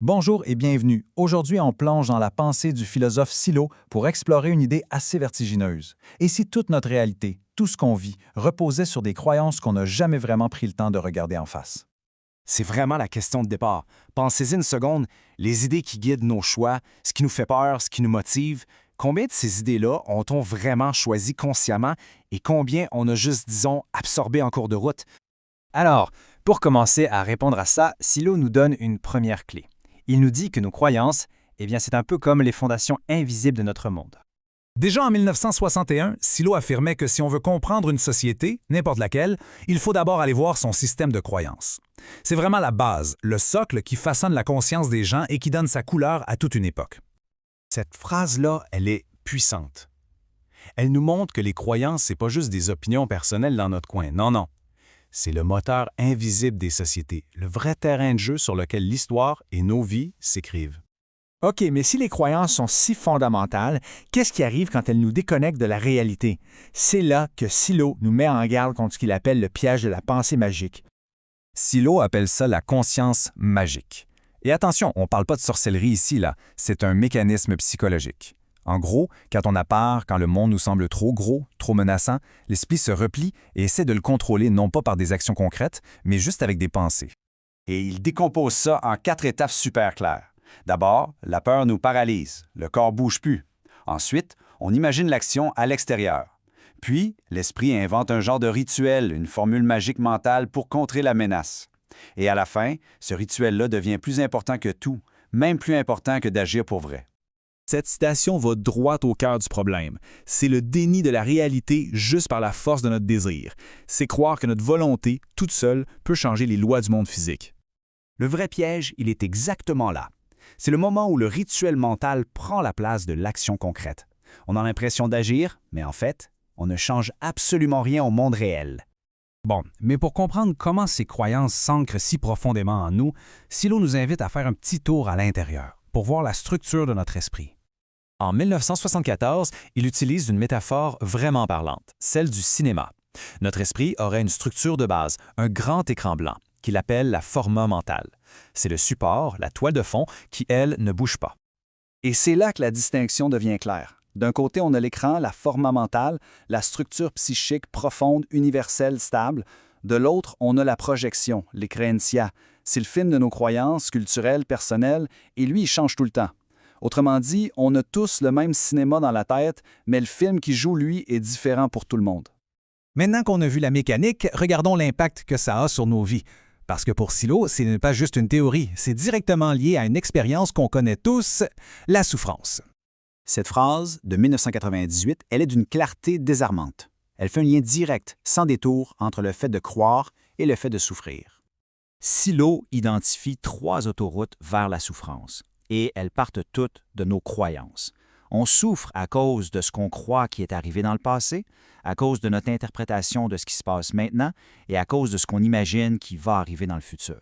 Bonjour et bienvenue. Aujourd'hui, on plonge dans la pensée du philosophe Silo pour explorer une idée assez vertigineuse. Et si toute notre réalité, tout ce qu'on vit, reposait sur des croyances qu'on n'a jamais vraiment pris le temps de regarder en face? C'est vraiment la question de départ. Pensez-y une seconde, les idées qui guident nos choix, ce qui nous fait peur, ce qui nous motive, combien de ces idées-là ont-on vraiment choisi consciemment et combien on a juste, disons, absorbé en cours de route? Alors, pour commencer à répondre à ça, Silo nous donne une première clé. Il nous dit que nos croyances, c'est un peu comme les fondations invisibles de notre monde. Déjà en 1961, Silo affirmait que si on veut comprendre une société, n'importe laquelle, il faut d'abord aller voir son système de croyances. C'est vraiment la base, le socle qui façonne la conscience des gens et qui donne sa couleur à toute une époque. Cette phrase-là, elle est puissante. Elle nous montre que les croyances, c'est pas juste des opinions personnelles dans notre coin. Non, non. C'est le moteur invisible des sociétés, le vrai terrain de jeu sur lequel l'histoire et nos vies s'écrivent. OK, mais si les croyances sont si fondamentales, qu'est-ce qui arrive quand elles nous déconnectent de la réalité? C'est là que Silo nous met en garde contre ce qu'il appelle le piège de la pensée magique. Silo appelle ça la conscience magique. Et attention, on ne parle pas de sorcellerie ici, là. C'est un mécanisme psychologique. En gros, quand on a peur, quand le monde nous semble trop gros, trop menaçant, l'esprit se replie et essaie de le contrôler non pas par des actions concrètes, mais juste avec des pensées. Et il décompose ça en 4 étapes super claires. D'abord, la peur nous paralyse, le corps bouge plus. Ensuite, on imagine l'action à l'extérieur. Puis, l'esprit invente un genre de rituel, une formule magique mentale pour contrer la menace. Et à la fin, ce rituel-là devient plus important que tout, même plus important que d'agir pour vrai. Cette citation va droit au cœur du problème. C'est le déni de la réalité juste par la force de notre désir. C'est croire que notre volonté, toute seule, peut changer les lois du monde physique. Le vrai piège, il est exactement là. C'est le moment où le rituel mental prend la place de l'action concrète. On a l'impression d'agir, mais en fait, on ne change absolument rien au monde réel. Bon, mais pour comprendre comment ces croyances s'ancrent si profondément en nous, Silo nous invite à faire un petit tour à l'intérieur pour voir la structure de notre esprit. En 1974, il utilise une métaphore vraiment parlante, celle du cinéma. Notre esprit aurait une structure de base, un grand écran blanc, qu'il appelle la forma mentale. C'est le support, la toile de fond, qui, elle, ne bouge pas. Et c'est là que la distinction devient claire. D'un côté, on a l'écran, la forma mentale, la structure psychique profonde, universelle, stable. De l'autre, on a la projection, les creencia. C'est le film de nos croyances culturelles, personnelles, et lui, il change tout le temps. Autrement dit, on a tous le même cinéma dans la tête, mais le film qui joue, lui, est différent pour tout le monde. Maintenant qu'on a vu la mécanique, regardons l'impact que ça a sur nos vies. Parce que pour Silo, ce n'est pas juste une théorie, c'est directement lié à une expérience qu'on connaît tous, la souffrance. Cette phrase, de 1998, elle est d'une clarté désarmante. Elle fait un lien direct, sans détour, entre le fait de croire et le fait de souffrir. Silo identifie 3 autoroutes vers la souffrance, et elles partent toutes de nos croyances. On souffre à cause de ce qu'on croit qui est arrivé dans le passé, à cause de notre interprétation de ce qui se passe maintenant et à cause de ce qu'on imagine qui va arriver dans le futur.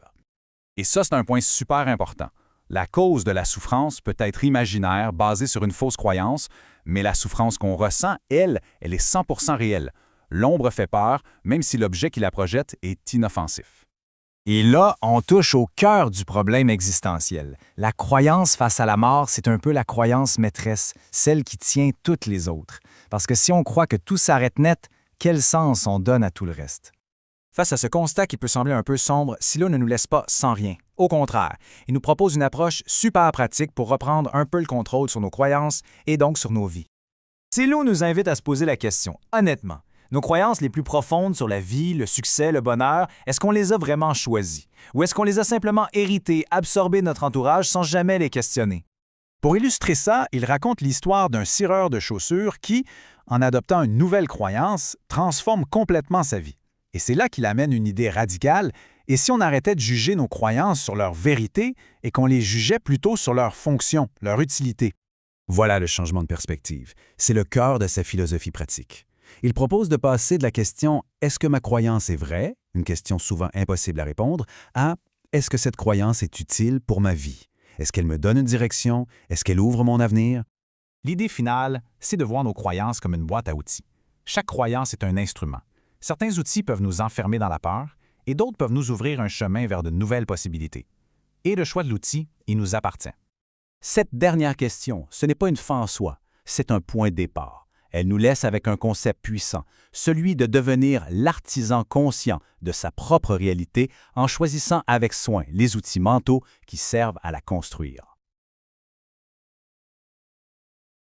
Et ça, c'est un point super important. La cause de la souffrance peut être imaginaire, basée sur une fausse croyance, mais la souffrance qu'on ressent, elle est 100% réelle. L'ombre fait peur, même si l'objet qui la projette est inoffensif. Et là, on touche au cœur du problème existentiel. La croyance face à la mort, c'est un peu la croyance maîtresse, celle qui tient toutes les autres. Parce que si on croit que tout s'arrête net, quel sens on donne à tout le reste? Face à ce constat qui peut sembler un peu sombre, Silo ne nous laisse pas sans rien. Au contraire, il nous propose une approche super pratique pour reprendre un peu le contrôle sur nos croyances et donc sur nos vies. Silo nous invite à se poser la question, honnêtement. Nos croyances les plus profondes sur la vie, le succès, le bonheur, est-ce qu'on les a vraiment choisies? Ou est-ce qu'on les a simplement héritées, absorbées de notre entourage sans jamais les questionner? Pour illustrer ça, il raconte l'histoire d'un cireur de chaussures qui, en adoptant une nouvelle croyance, transforme complètement sa vie. Et c'est là qu'il amène une idée radicale, et si on arrêtait de juger nos croyances sur leur vérité et qu'on les jugeait plutôt sur leur fonction, leur utilité? Voilà le changement de perspective. C'est le cœur de sa philosophie pratique. Il propose de passer de la question « Est-ce que ma croyance est vraie ?» une question souvent impossible à répondre, à « Est-ce que cette croyance est utile pour ma vie? Est-ce qu'elle me donne une direction? Est-ce qu'elle ouvre mon avenir? » L'idée finale, c'est de voir nos croyances comme une boîte à outils. Chaque croyance est un instrument. Certains outils peuvent nous enfermer dans la peur et d'autres peuvent nous ouvrir un chemin vers de nouvelles possibilités. Et le choix de l'outil, il nous appartient. Cette dernière question, ce n'est pas une fin en soi, c'est un point de départ. Elle nous laisse avec un concept puissant, celui de devenir l'artisan conscient de sa propre réalité en choisissant avec soin les outils mentaux qui servent à la construire.